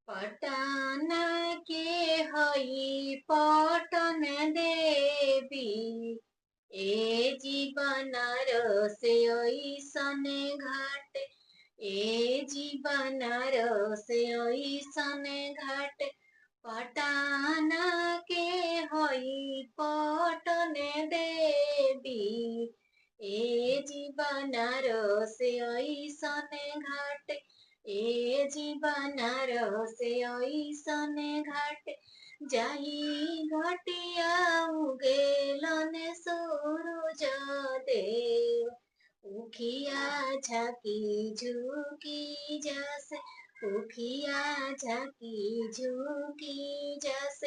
पटन के हई पटन देवी ए जीवन से ऐसन घाट ए जीवन से ऐसन घाट पटन के हई पटन देवी ए जीवन से ऐसन घाट ए जीवन से ऐसन घाट जाई घटिया उगेलन सूरज देव उखिया झाकी झुकी जस उखिया झाकी झुकी जस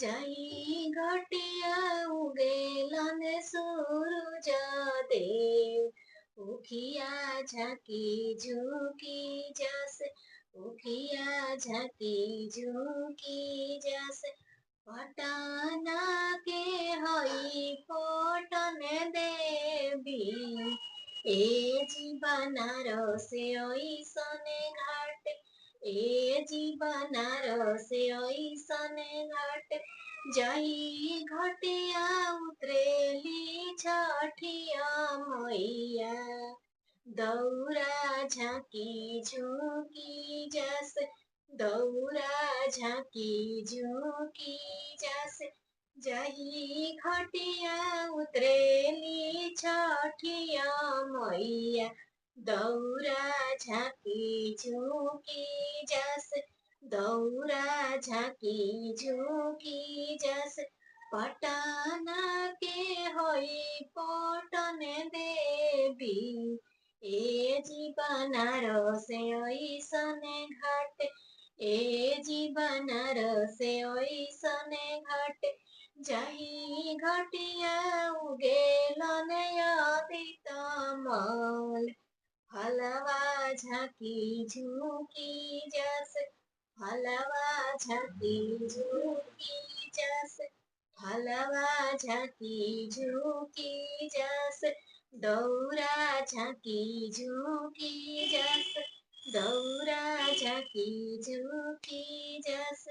जाई घटिया उगेलन सूरज देव उखिया झाकी झुकी जस उखिया झाकी झुकी जस पटन के हई पटन देवी ए जीवन से ऐसन घाट ए जीवन से ऐसन घाट जाई घटिया उतरेली छठिया मैया दौरा झाकी झुकी जस दौरा झाकी झुकी जस जही खटिया उतरेली छठिया मैया दौरा झाकी झुकी जस दौरा झाकी झुकी जस पटन के होई पटन देवी ए जीवन से ऐसन घाट ए जीवन से ऐसन घाट जाई घटिया उगेलन आदित मल फलवा झाकी झुकी जस फलवा झाकी झुकी जस फलवा झाकी झुकी जस दौरा झाकी झुकी जस दौरा झाकी झुकी जस